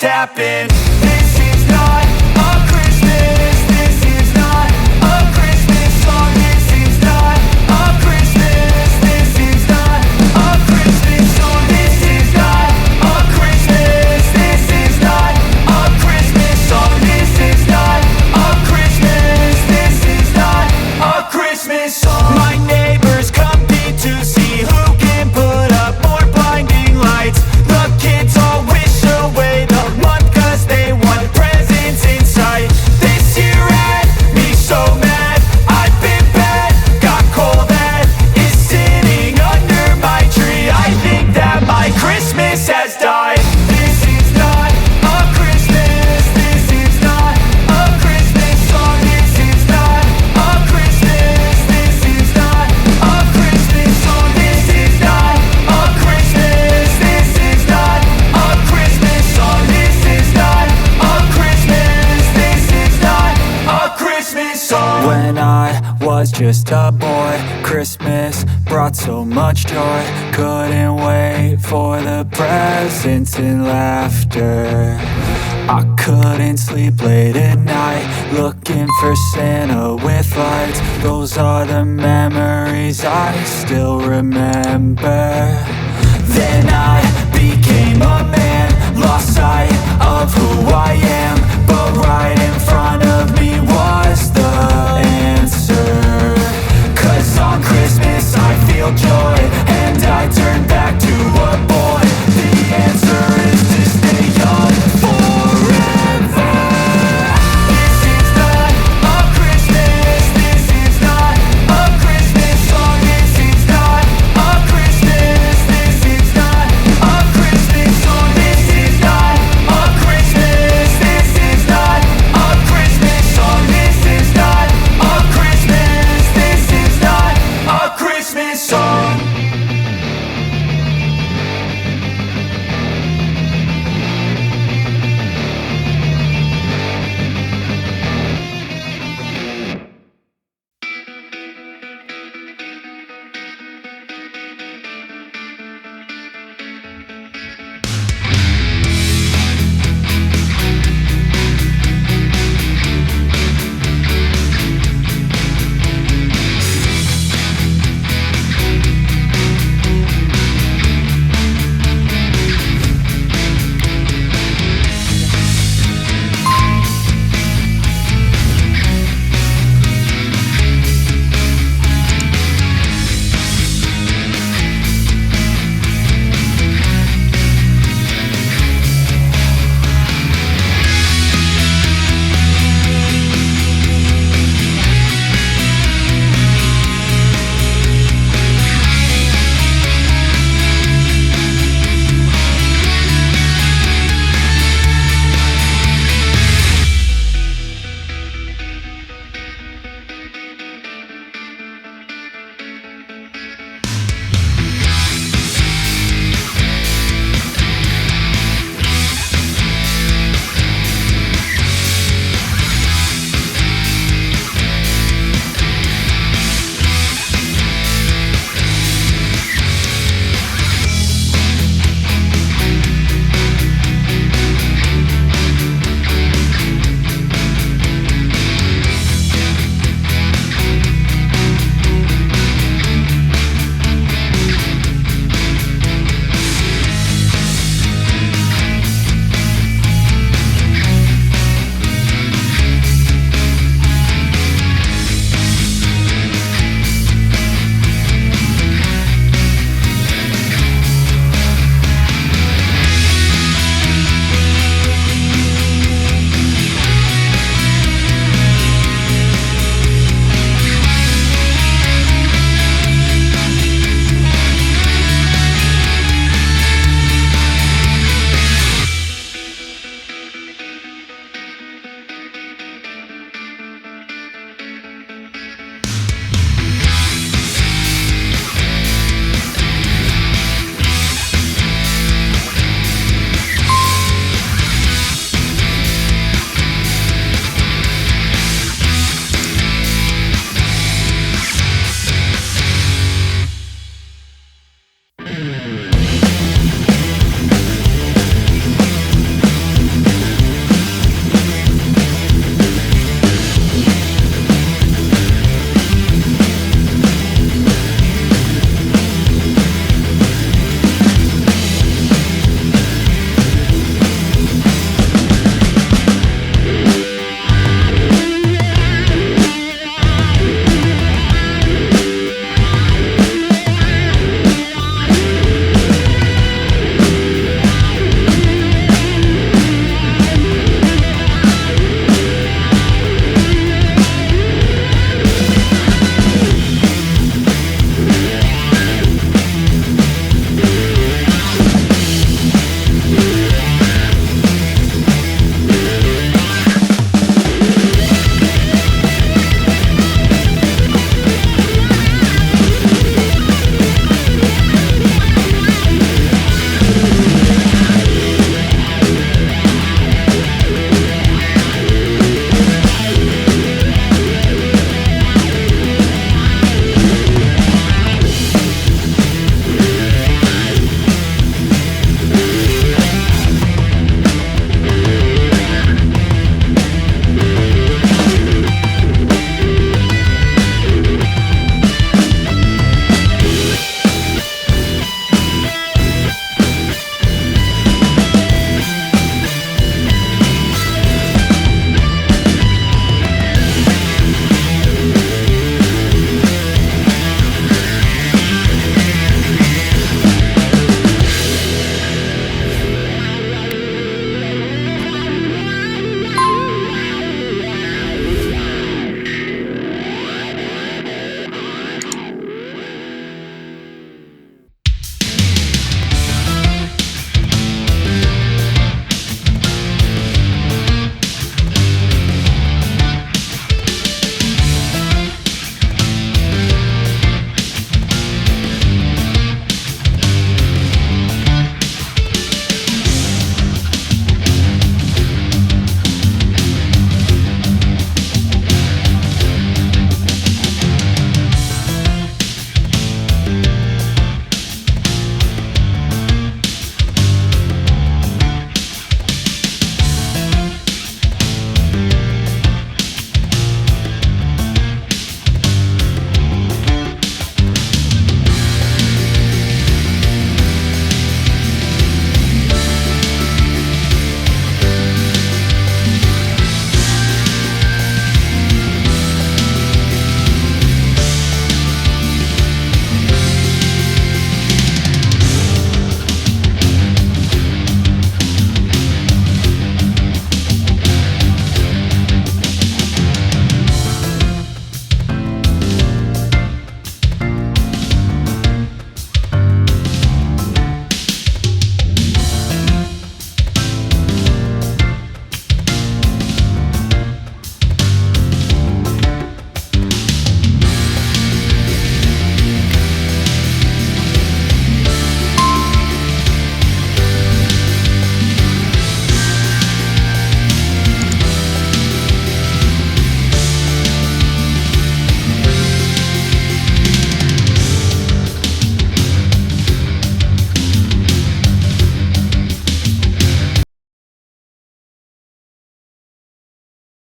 happen. This is not a Christmas. This is not a Christmas song. This is not a Christmas. This is not a Christmas song. This is not a Christmas. This is not a Christmas song. This is not a Christmas. This is not a Christmas song. My neighbors compete to see who can put up more blinding lights. The kids all wish away the month 'cause they want presents in sight. This year had me so mad, I've been bad, got coal that is sitting under my tree. I think that my Christmas has died. This is not a Christmas. This is not a Christmas song. This is not a Christmas. This is not a Christmas song. This is not a Christmas. This is not a Christmas song. This is not a Christmas. This is not a Christmas song. When I was just a boy, Christmas brought so much joy. Couldn't wait for the presents and laughter. I couldn't sleep late at night, looking for Santa with lights. Those are the memories I still remember.